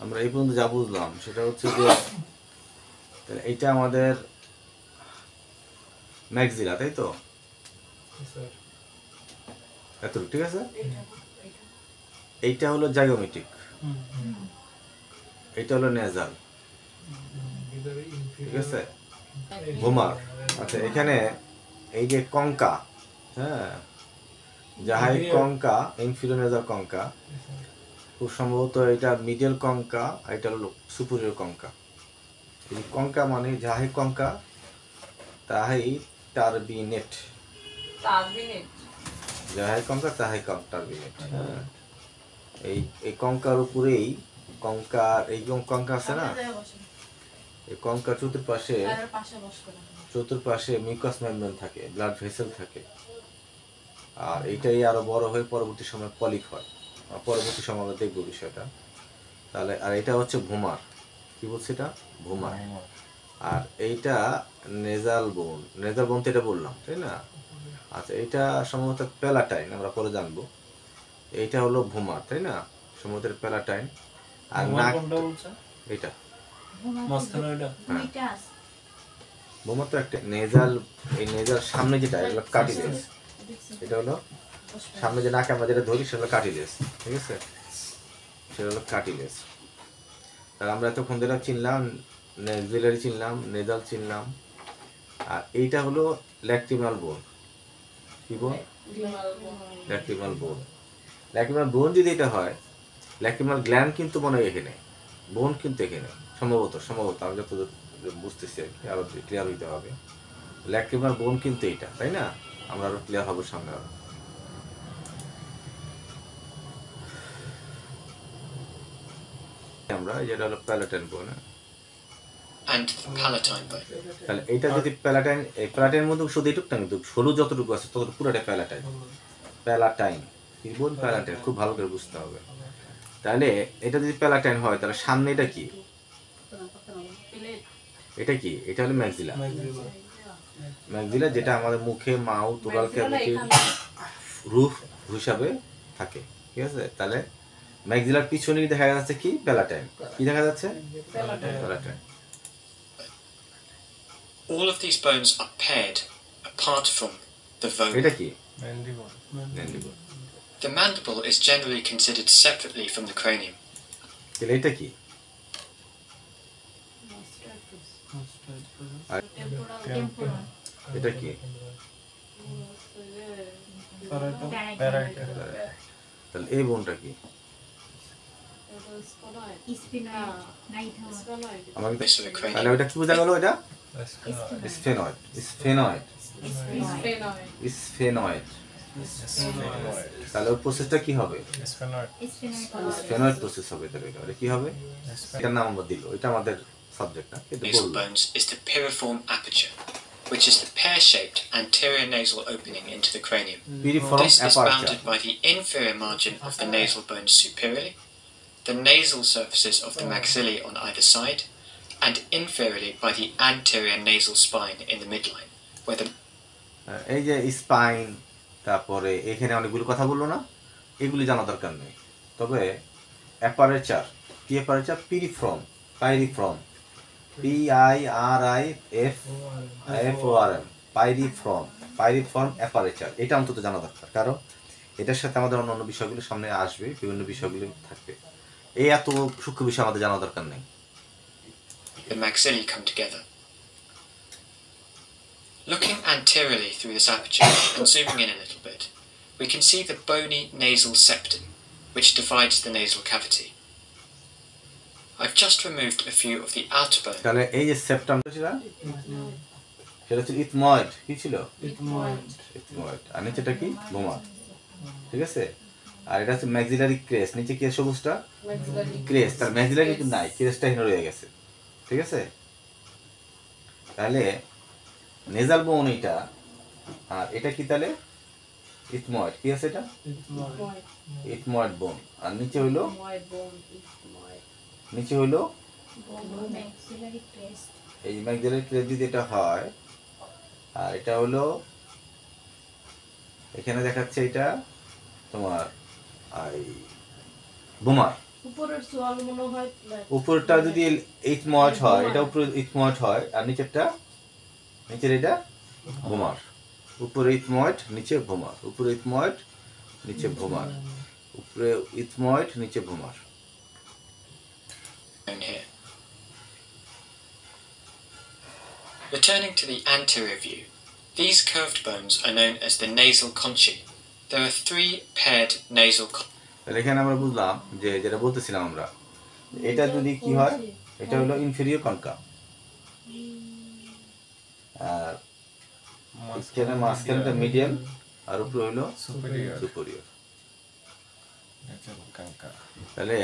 আমরা এই পর্যন্ত যা বুঝলাম সেটা হচ্ছে যে এইটা আমাদের ম্যাক্সিলা, তাই তো? এতটুকু ঠিক আছে। এইটা হলো জাইগোমেটিক, এইটা হলো নেজাল, ঠিক আছে। ভোমার। আচ্ছা, এখানে এই যে কঙ্কা, হ্যাঁ, যাহাই কঙ্কা, ইনফিরিয়র নেজাল কঙ্কা, খুব সম্ভবত এটা মিডল কঙ্কা, এটা হলো সুপিরিয়র কঙ্কা। এই কঙ্কা মানে যাহাই কঙ্কা তাহাই টারবিনেট, যাহাই কঙ্কা তাহাই টারবিনেট। হ্যাঁ, এই কঙ্কার উপরেই কঙ্কার এই কঙ্কা আছে না, এই কঙ্কার চতুর্পাশে মিউকাস মেমব্রেন থাকে, ব্লাড ভেসেল থাকে, আর এইটাই আরো বড় হয়ে পরবর্তী সময় পলিপ হয়। পরবর্তী সময় আমরা দেখবো বিষয়টা। তাহলে আর এটা হচ্ছে ভোমার, কি বলছে এটা? ভোমার। আর এইটা নেজাল বোন, নেজাল বোন তো এটা বললাম, তাই না? আচ্ছা, এইটা সম্ভবত প্যালাটাইন, আমরা পরে জানবো। এইটা হলো ভোমার, তাই না? সম্ভবত প্যালাটাইন। আর নাক এইটা ভোমার তো একটা নেজাল, এই নেজাল সামনে যেটা এগুলো কার্টিলেজ, এটা হলো সামনে যে নাকে আমরা যেটা ধরি সেটা হলো কার্টিলেজ, ঠিক আছে, সেটা হলো কার্টিলেজ। তাহলে আমরা এতক্ষণ যেটা চিনলাম, নেক্সিলারি চিনলাম, নেজাল চিনলাম, আর এইটা হলো ল্যাক্রিমাল বোন। কি বোন? ল্যাক্রিমাল বোন। ল্যাক্রিমাল বোন যদি এটা হয়, ল্যাক্রিমাল গ্ল্যান্ড কিন্তু মনে হয় এখানে, বোন কিন্তু এখানে, সম্ভবত আমি যতদূর বুঝতেছি আর কি, আরো ক্লিয়ার হইতে হবে। ল্যাক্রিমাল বোন কিন্তু এটা, তাই না? আমরা আরো ক্লিয়ার হবো সামনে আরো। আমরা যেটা হলো প্যালাটাইন বোন, তাহলে এইটা যদি প্যালাটাইন, এই প্যালাটাইনের মধ্যে শুধু এইটুকু না, কিন্তু সরু যতটুকু আছে ততটুকু পুরোটা প্যালাটাইন। প্যালাটাইন কি বোন? প্যালাটাইন, খুব ভালো করে বুঝতে হবে। তাহলে এটা যদি প্যালাটাইন হয় তাহলে সামনে এটা কি? এটা কি? এটা হলো ম্যাক্সিলা। ম্যাক্সিলা যেটা আমাদের মুখে মাউথ ওরাল ক্যাভিটির রুফ হিসাবে থাকে, ঠিক আছে। তাহলে ম্যাক্সিলার পিছনে দেখা যাচ্ছে কি? প্যালাটাইন। কি দেখা যাচ্ছে? Palatine. All of these bones are paired apart from the vomer. এটা কি? Mandible. Mandible. The mandible is generally considered separately from the cranium. তাহলে এটা কি? এটা কি? তাহলে এই বোনটা কি? তাহলে ওইটা কি বোঝা গেল? এটা স্ফেনয়েড। স্ফেনয়েড। স্ফেনয়েড। তাহলে ওই প্রসেসটা কি হবে? স্ফেনয়েড প্রসেস হবে। তাহলে এটা কি হবে? এটার নাম আমরা দিল, এটা আমাদের সাবজেক্ট না, কিন্তু Nasal বলবো। bones is the piriform aperture, which is the pear-shaped anterior nasal opening into the cranium. Piriform This is aperture. bounded by the inferior margin of the nasal bones superiorly, the nasal surfaces of the maxillae on either side, and inferiorly by the anterior nasal spine in the midline, where the এই যে spine, তারপরে এখানে অনেকগুলো কথা বললো না, এগুলি জানা দরকার নেই। তবে অ্যাপারেচার কি? Aperture পিরিফর্ম, piriform, PIRIFFORM, piriform aperture, এটা অন্তত জানা দরকার, কারণ এটার সাথে আমাদের অন্যান্য বিষয়গুলো সামনে আসবে, বিভিন্ন বিষয়গুলো থাকবে। এই এত সূক্ষ্ম বিষয় আমাদের জানা দরকার নেই। maxillae come together. Looking anteriorly through this aperture and zooming in a little bit, we can see the bony nasal septum, which divides the nasal cavity. I've just removed a few of the outer bones. তাহলে এই যে septum ছিল, সেটা ছিল ethmoid. কি ছিল? Ethmoid. আর নিচেটা কি? ভোমার, ঠিক আছে। আর এটা হচ্ছে ম্যাক্সিলারি ক্রেস্ট, নিচে কি সবুজটা? ক্রেস্ট। তার ম্যাক্সিলারি কিন্তু নাই, ক্রেস্টটা এখানে রয়ে গেছে, ঠিক আছে। তাহলে নেজাল বোন এটা, আর এটা কি? তাহলে ইথময়েড। কি আছে এটা? ইথময়েড বোন। আর নিচে হইলো এই ম্যাক্সিলারি ক্রেস্ট যদি এটা হয়, আর এটা হলো এখানে দেখাচ্ছে এটা তোমার এই বোমার, উপরের সোয়াল মনে হয় উপরটা যদি ইথময়েড হয়, এটা উপরে ইথময়েড হয়, আর নিচেরটা, নিচের এটা ভোমার। উপরে ইথময়েড, নিচে ভোমার। উপরে ইথময়েড, নিচে ভোমার। উপরে ইথময়েড, নিচে vomer. Here. Returning to the anterior view, these curved bones are known as the nasal conchae. There are 3 paired nasal তাহলে এখানে আমরা বুঝলাম যে যেটা বলতেছিলাম আমরা, এটা যদি কি হয়, এটা হলো ইনফেরিয়র কনকা, আর মাঝখানে মিডিয়াল, আর উপরে হলো সুপেরিয়র। তাহলে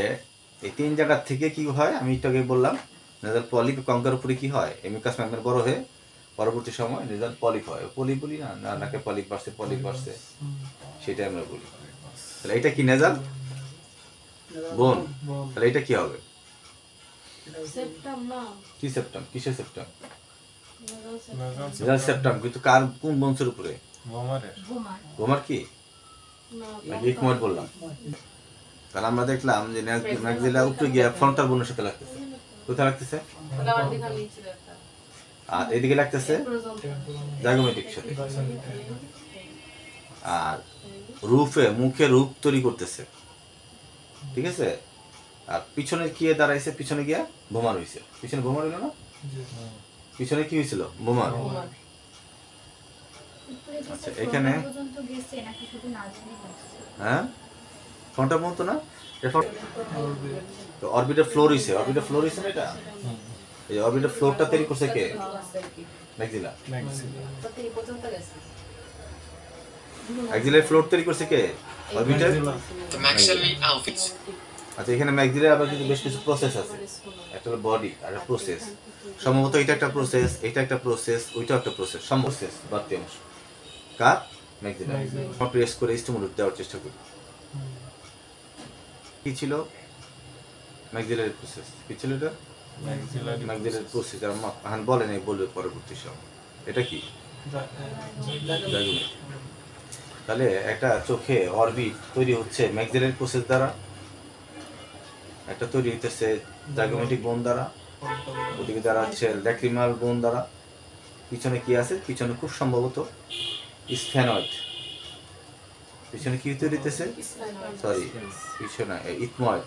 এই 3 জায়গা থেকে কি হয়, আমি একটু আগে বললাম, নেজাল পলিপ কঙ্কার উপরে কি হয়, এমিকাস ম্যাগমের বড় হয়ে পরবর্তী সময় নেজাল পলিপ হয়। পলিপ বলি না, নাকে পলিপ বাড়ছে, সেটা আমরা বলি। তাহলে এটা কি নেজাল বোন, তাহলে এটা কি হবে? সেপ্টাম না, কি সেপ্টাম? কিসের সেপ্টাম? নেজাল সেপ্টাম, কিন্তু কার, কোন বংশের উপরে? ভোমার কি নাকি ইথময়েড বললাম? তাহলে আমরা দেখলাম যে ম্যাক্সিলা উপরে গিয়ে ফ্রন্টাল বোনের সাথে লাগতেছে। কোথায় লাগতেছে? আর এদিকে লাগতেছে জাইগোমেটিক সাথে। আর রুফে, মুখে রূপ তৈরি করতেছে, ঠিক আছে? আর পিছনে কি দাঁড়াইছে? পিছনে গিয়া ভোমার হইছে। পিছনে ভোমার হইল না? পিছনে কি হয়েছিল? ভোমার। আচ্ছা, এখানে হ্যাঁ ফ্রন্টাল বোন তো না, অরবিটাল ফ্লোর হইছে। অরবিটাল ফ্লোর হইছে না এটা? এই অরবিটাল ফ্লোরটা তৈরি করছে কে? ম্যাক্সিলা। ম্যাক্সিলার ফ্লোর তৈরি করছে কে? অরবিটাল। The maxillary alveoli. আচ্ছা, এখানে ম্যাক্সিলার আবার কিন্তু বেশ কিছু প্রসেস আছে। একটা হলো বডি আর একটা প্রসেস। সম্ভবত এটা একটা প্রসেস, এটা একটা প্রসেস, ওইটাও একটা প্রসেস। প্রসেস বাড়তি অংশ কার? ম্যাক্সিলার। আমরা প্রেস করে স্টিমুলেট দেওয়ার চেষ্টা করি। কি ছিল ম্যাক্সিলার প্রসেস? কি ছিল এটা? ম্যাক্সিলার প্রসেস। আর বলেন, এই বলবে পরবর্তী সময়। এটা কি? জাইগোমেটিক। তাহলে একটা চোখে অরবিট তৈরি হচ্ছে ম্যাক্সিলার প্রসেস দ্বারা, একটা তৈরি হইতেছে জাইগোমেটিক বোন দ্বারা, ওদিকে দ্বারা হচ্ছে ল্যাক্রিমাল বোন দ্বারা। পিছনে কি আছে? পিছনে খুব সম্ভবত স্ফেনয়েড। পিছনে কি তৈরি হইতেছে? সরি, পিছনে ইথময়েড।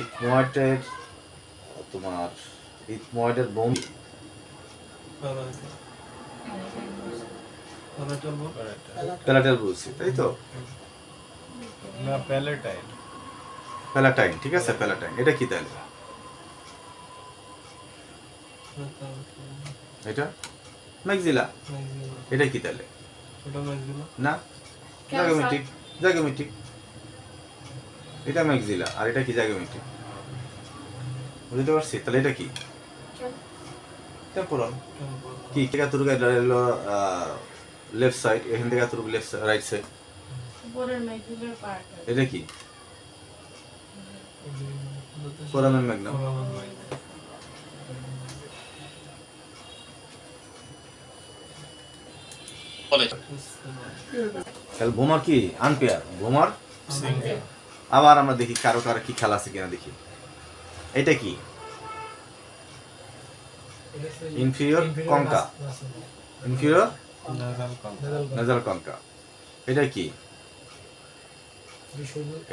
ইথময়েডের তোমার ইথময়েডের বোন প্যালাটাল বলছি, তাই তো? না, প্যালেটাইন। প্যালাটাইন, ঠিক আছে, প্যালাটাইন। এটা কি তাহলে? এটা ম্যাক্সিলা। এটা কি তাহলে? না, জাইগোমেটিক। জাইগোমেটিক, এটা ম্যাক্সিলা, আর এটা কি? জাইগোমেটিক। বুঝতে পারছি? তাহলে এটা কি? টেম্পোরাল। কি এতটুকু লেফট সাইড, এখান থেকে এতটুকু লেফট রাইট সাইড। উপরের ম্যাক্সিলার পার্ট। এটা কি? Foramen Magnum. তাহলে ভোমার কি? আনপেয়ার। ভোমার আবার আমরা দেখি কারো কারো কি খেলা আছে কিনা দেখি। এটা কি? Inferior concha. Inferior nasal concha. এটা কি?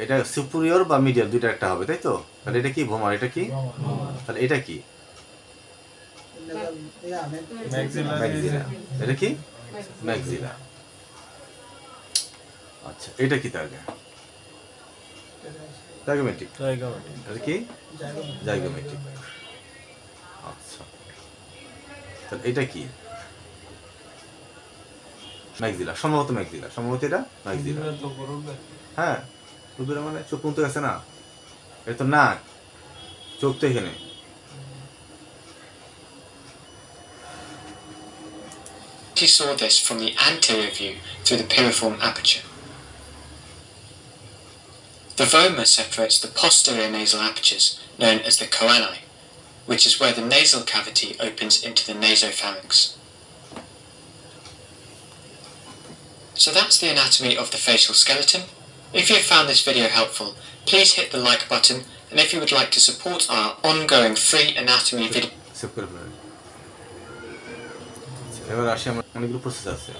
এটা সুপিরিয়র বা মিডিয়াল, দুইটা একটা হবে, তাই তো? তাহলে এটা কি? ভোমার। এটা কি? তাহলে এটা কি? ম্যাক্সিলা। এটা কি? ম্যাক্সিলা। আচ্ছা, এটা কি তাহলে? জাইগোমেটিক। এটা কি? জাইগোমেটিক। আচ্ছা, তাহলে এটা কি? ম্যাক্সিলা। সম্ভবত ম্যাক্সিলা। সম্ভবত এটা ম্যাক্সিলা। হ্যাঁ, উপরে মানে চোখ পর্যন্ত গেছে না? এটা তো নাক, চোখ তো এখানে। You saw this from the anterior view through the piriform aperture. The voma separates the posterior nasal apertures, known as the choanae, which is where the nasal cavity opens into the nasopharynx. So that's the anatomy of the facial skeleton. If you found this video helpful, Please hit the like button, and if you would like to support our ongoing free anatomy video. Save করে ফেলেন। এবার আসি আমার অনেকগুলো process আছে,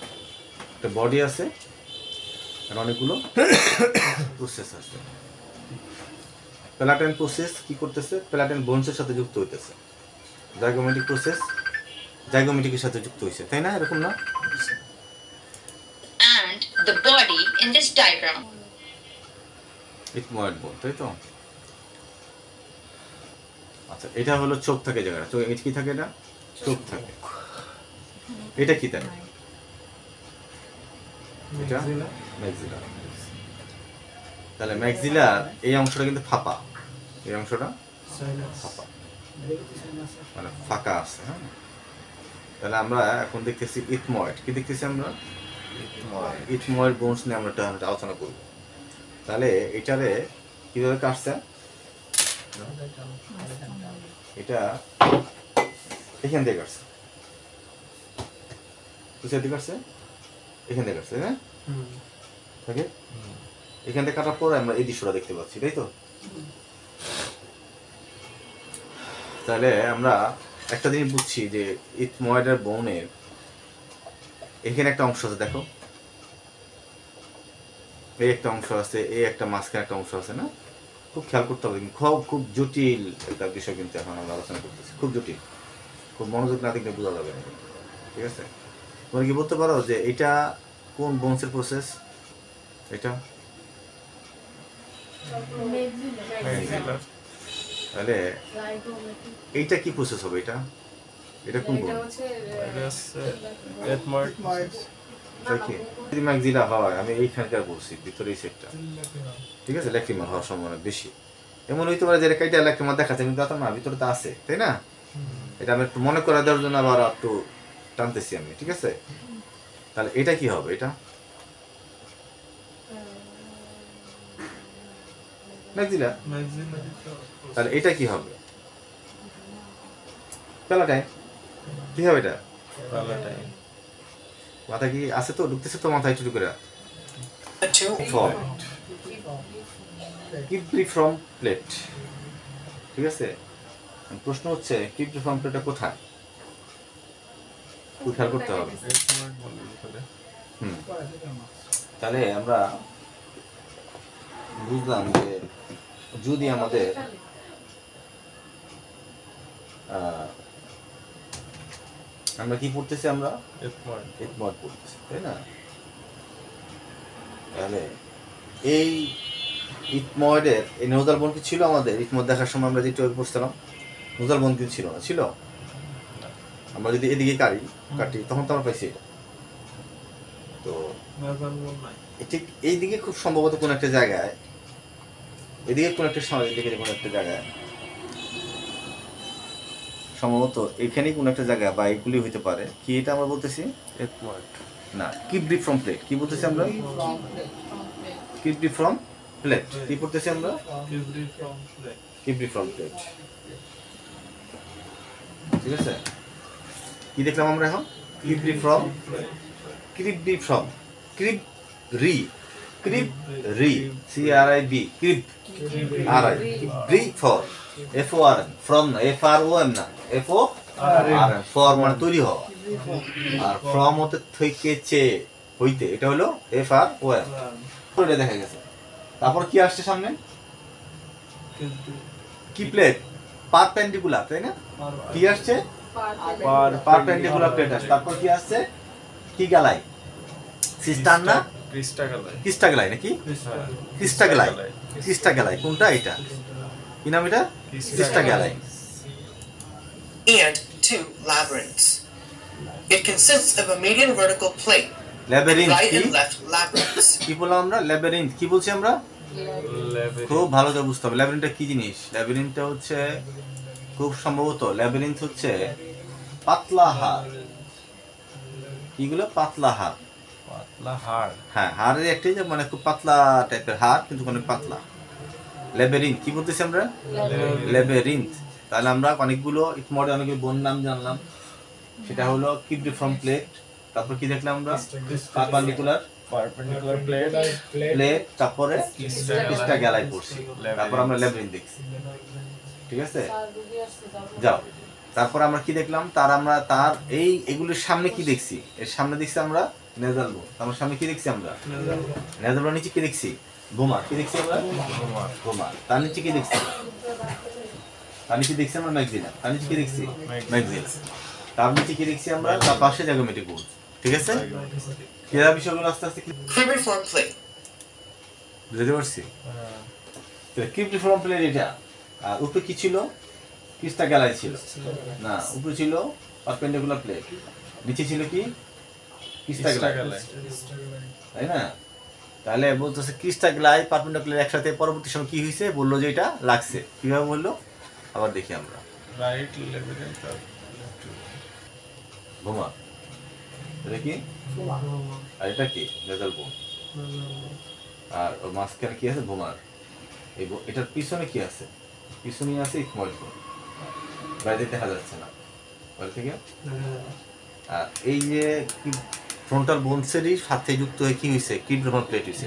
একটা body আছে আর অনেকগুলো প্রসেস আছে। প্যালাটাইন প্রসেস কি করতেছে? প্যালাটাইন বোনসের সাথে যুক্ত হইতেছে। জাইগোমেটিক প্রসেস জাইগোমেটিকের সাথে যুক্ত হয়েছে, তাই না? এরকম না? And the body in this diagram. Ethmoid বোন, তাই তো? আচ্ছা, এটা হলো চোখ থাকে জায়গাটা, চোখ কি থাকে? এটা চোখ থাকে। এটা কি থাকে? এটা ম্যাক্সিলা। তাহলে ম্যাক্সিলার এই অংশটা কিন্তু ফাঁপা, এই অংশটা ফাঁপা, মানে ফাঁকা আছে। হ্যাঁ, তাহলে আমরা এখন দেখতেছি ইথময়েড। কি দেখতেছি আমরা? ইথময়েড বোনস নিয়ে আমরা আলোচনা করব। তাহলে এটারে কিভাবে কাটছে? এটা এখান থেকে কাটছে, কোথা থেকে কাটছে? এখান থেকে কাটছে, হ্যাঁ? ওকে, এখান থেকে কাটার পরে আমরা এই দৃশ্যটা দেখতে পাচ্ছি, তাই তো? তাহলে আমরা একটা জিনিস বুঝছি যে ইথময়েডের বোনের এখানে একটা অংশ আছে, দেখো এই একটা অংশ আছে, এই একটা মাঝখানে একটা অংশ আছে, না? খুব খেয়াল করতে হবে, খুব জটিল একটা বিষয় কিন্তু এখন আমরা আলোচনা করতেছি, খুব জটিল, খুব মনোযোগ না দিলে বোঝা যাবে না, ঠিক আছে? তোমরা কি বলতে পারো যে এটা কোন বোনসের প্রসেস? এটা তাহলে এইটা কি প্রসেস হবে? এটা এটা কোন বোন? যদি ম্যাক্সিলা হয়, আমি এইখানকার বলছি, ভিতরে এই সেটটা, ঠিক আছে? ল্যাক্রিমাল হওয়ার সম্ভাবনা বেশি। এমন হইতে পারে যে এটা ল্যাক্রিমাল দেখাচ্ছে কিন্তু তা না, ভিতরে তো আছে, তাই না? এটা আমি একটু মনে করা দেওয়ার জন্য আবার একটু টানতেছি আমি, ঠিক আছে? তাহলে এটা কি হবে? এটা ম্যাক্সিলা। তাহলে এটা কি হবে? প্যালাটাইন। কি হবে এটা? মাথা কি আছে তো? ঢুকতেছে তো মাথায় একটু করে। কিপ্রিফর্ম প্লেট, ঠিক আছে? প্রশ্ন হচ্ছে কিপ্রিফর্ম প্লেটটা কোথায়? খেয়াল করতে হবে। তাহলে আমরা বুঝলাম যে যদি আমাদের আমরা কি পড়তেছি? আমরা ইথময়েড পড়তেছি, তাই না? তাহলে এই ইথময়েডের এই নোজাল বোন কি ছিল আমাদের? ইথময়েড দেখার সময় আমরা যেটা পড়ছিলাম, নোজাল বোন কিন্তু ছিল না, ছিল? আমরা যদি এদিকে কাটি তখন তো আমরা পাইছি এটা। তো ঠিক এইদিকে খুব সম্ভবত কোন একটা জায়গায়, এদিকে কোন একটা সামনের দিকে কোন একটা জায়গায়, সম্ভবত এখানেই কোন একটা জায়গা বা এগুলি হইতে পারে। কি এটা আমরা বলতেছি? না, কিপ্রিফর্ম প্লেট। কি বলতেছি আমরা? কিপ্রিফর্ম প্লেট। কি পড়তেছি আমরা? কিপ্রিফর্ম প্লেট, ঠিক আছে? কি দেখলাম আমরা এখন? কিপ্রিফর্ম, ক্রিপ্রিফর্ম, CRIB, creep RI, ক্রিপ্রি for FORM, from না, FROM না, FORM, ফর মানে তৈরি হওয়া, আর ফ্রম হতে থেকেছে, হইতে, এটা হলো FROM। এটা দেখা গেছে। তারপর কি আসছে সামনে? কি প্লেট? পারপেন্ডিকুলার, তাই না? কি আসছে? পারপেন্ডিকুলার প্লেট আসছে। তারপর কি আসছে? কি গালাই? সিস্টার না? ক্রিস্টাগ্যালাই নাকি? ক্রিস্টাগ্যালাই কোনটা? এটা কি নাম? এটা ক্রিস্টাগ্যালাই। And two labyrinths. It consists of a median vertical plate. Labyrinth Right কি? and left labyrinths. কি বললাম আমরা? ল্যাবিরিন্থ কি বলছি আমরা? খুব ভালো করে বুঝতে হবে ল্যাবিরিন্থটা কি জিনিস। ল্যাবিরিন্থটা হচ্ছে খুব সম্ভবত ল্যাবিরিন্থ হচ্ছে পাতলা হাড়। কিগুলো? পাতলা হাড়। হ্যাঁ, হাড়ের একটাই যে মানে খুব পাতলা টাইপের হাড়, কিন্তু অনেক পাতলা। ল্যাবিরিন্থ কি বলতেছি আমরা? ল্যাবিরিন্থ। তাহলে আমরা অনেকগুলো ইথময়েডে অনেকগুলো বোন নাম জানলাম, সেটা হলো কিপ্রিফর্ম প্লেট। তারপর কি দেখলাম আমরা? পারপেন্ডিকুলার পারপেন্ডিকুলার প্লেট প্লেট, তারপরে কিস্টা গ্যালাই পড়ছি, তারপর আমরা ল্যাবরিন দেখছি, ঠিক আছে? যাও, তারপর আমরা কি দেখলাম? তার এগুলির সামনে কি দেখছি? এর সামনে দেখছি আমরা নেজাল বোন। আমার সামনে কি দেখছি আমরা? নেজাল বোন। নিচে কি দেখছি? বোমা। কি দেখছি আমরা? বোমা। তার নিচে কি দেখছি? তার নিচে দেখছি আমরা ম্যাগজিনা। তার নিচে কি দেখছি? ম্যাগজিনা। তার নিচে কি দেখছি আমরা? তার পাশে জাগোমেটিক বোন, ঠিক আছে? ক্লিয়ার বিষয়গুলো আস্তে আস্তে Cribriform plate. বুঝতে পারছি? ক্রিপ্টিফর্ম প্লেট এটা। আর উপরে কি ছিল? কিস্টা গ্যালাই ছিল না, উপরে ছিল পারপেন্ডিকুলার প্লেট, নিচে ছিল কি? কিস্টা গ্যালাই, তাই না? তাহলে বলতেছে কিস্টা গ্যালাই পারপেন্ডিকুলার একসাথে পরবর্তী সময় কি হয়েছে? বললো যে এটা লাগছে। কিভাবে বললো? আবার দেখি আমরা। রাইট লেভেল বোমা। এটা কি? আর এটা কি? নেজাল বোন। আর ওর মাঝখানে কি আছে? বোমার। এটার পিছনে কি আছে? পিছনে আছে ইথময়েড বোন, বাইরে দেখা যাচ্ছে না বাইরে থেকে। আর এই যে ফ্রন্টাল বোনসেরই সাথে যুক্ত হয়ে কি হয়েছে? ক্রিপ্টিফর্ম প্লেট হয়েছে।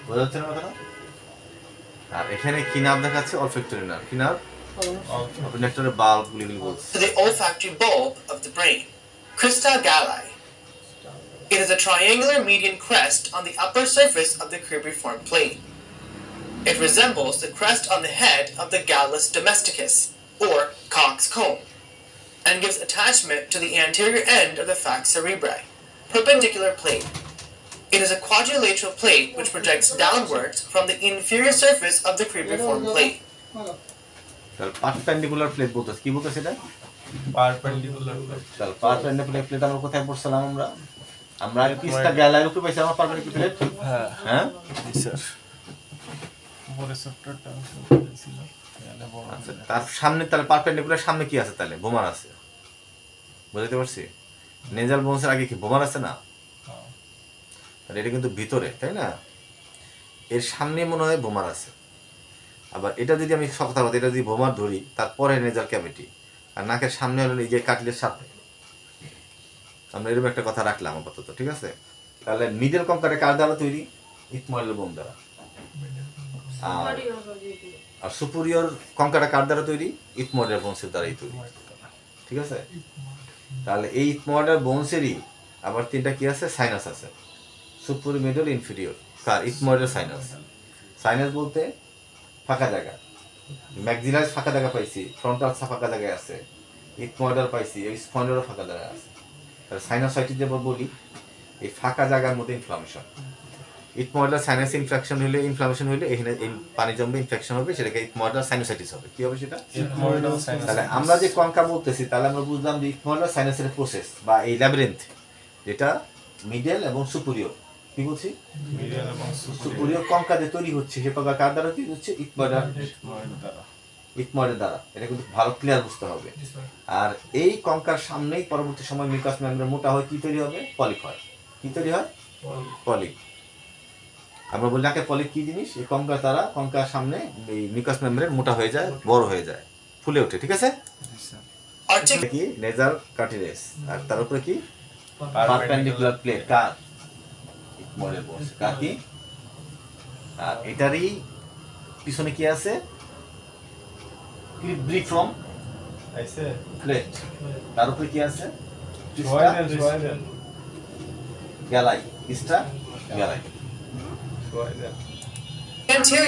বোঝা যাচ্ছে না কথাটা? আর এখানে কি নাম দেখাচ্ছে? Olfactory nerve. কি নার্ভ? অলফ্যাক্টরি বাল্ব গুলি বলছে। To the olfactory bulb of the brain. Crista galli. It is a triangular median crest on the upper surface of the cribriform plate. It resembles the crest on the head of the Gallus domesticus, or cock's comb, and gives attachment to the anterior end of the falx cerebri. Perpendicular plate. It is a quadrilateral plate which projects downwards from the inferior surface of the cribriform plate. Perpendicular plate বলতেছে। কি বলতেছে এটা? Perpendicular plate. তাহলে perpendicular plate আমরা কোথায় পড়ছিলাম? আমরা কিস্টা গ্যালাইয়ের উপরে পাইছি আমার পারপেন্ডিকুলার প্লেট। হ্যাঁ স্যার, উপরে সেপ্টারটা ছিল এখানে বড়। আচ্ছা, তার সামনে তাহলে পারপেন্ডিকুলার সামনে কি আছে? তাহলে বোমার আছে। বুঝতে পারছি? নেজাল বোনসের আগে কি বোমার আছে না? তাহলে এটা কিন্তু ভিতরে, তাই না? এর সামনে মনে হয় বোমার আছে। আবার এটা যদি আমি কথা বলতে, এটা যদি বোমার ধরি, তারপরে নেজাল ক্যাভিটি, আর নাকের সামনে হলো এই যে কাটলের সাথে। আমরা এরকম একটা কথা রাখলাম আপাতত, ঠিক আছে? তাহলে মিডল কঙ্কারে কার দ্বারা তৈরি? ইথময়েডাল বোন দ্বারা। আর সুপিরিয়র কঙ্কাটা কার দ্বারা তৈরি? ইথময়েডাল বোনসের দ্বারাই তৈরি, ঠিক আছে? তাহলে এই ইথময়েডাল বোনসেরই আবার তিনটা কি আছে? সাইনাস আছে। Superior, middle, inferior. কার? Ethmoidal sinus. সাইনাস বলতে ফাঁকা জায়গা। ম্যাক্সিলার ফাঁকা জায়গা পাইছি, ফ্রন্টাল ফাঁকা জায়গায় আছে, ইথময়েডাল পাইছি, এই স্পন্ডারও ফাঁকা জায়গায় আছে। তাহলে সাইনাসাইটিস যেমন বলি, এই ফাঁকা জায়গার মধ্যে ইনফ্লামেশন। ইথময়েডাল সাইনাস ইনফ্লামেশন হলে এখানে এই পানি জমবে, ইনফেকশন হবে, সেটাকে ইথময়েডাল সাইনোসাইটিস হবে। কি হবে সেটা? তাহলে আমরা যে কঙ্কা বলতেছি, তাহলে আমরা বুঝলাম যে ইথময়েডাল সাইনাসের প্রসেস বা এই ল্যাবিরিন্থ, যেটা মিডল এবং সুপিরিয়র, কি বলছি? মিডিয়াল এবং সুপিরিয়র কঙ্কা যে তৈরি হচ্ছে, সে কঙ্কা কার দ্বারা তৈরি হচ্ছে? ইথময়েডাল দ্বারা। ইথময়েডের দ্বারা। এটা কিন্তু ভালো ক্লিয়ার বুঝতে হবে। আর এই কঙ্কার সামনেই পরবর্তী সময় মিউকাস মেমব্রেন মোটা হয়, কি তৈরি হবে? পলিপ হয়। কি তৈরি হয়? পলিপ। আমরা বলি নাকে পলিপ কি জিনিস? এই কঙ্কার দ্বারা কঙ্কার সামনে এই মিউকাস মেমব্রেন মোটা হয়ে যায়, বড় হয়ে যায়, ফুলে ওঠে, ঠিক আছে? কি? Nasal cartilage. আর তার উপরে কি? Perpendicular plate. কার? ইথময়েডের বোন। কার কি? আর এটারই পিছনে কি আছে? ক্রিপ্টিফর্ম প্লেট। তার উপরে কি আছে? গ্যালাই। কিস্টা গ্যালাই। Anterior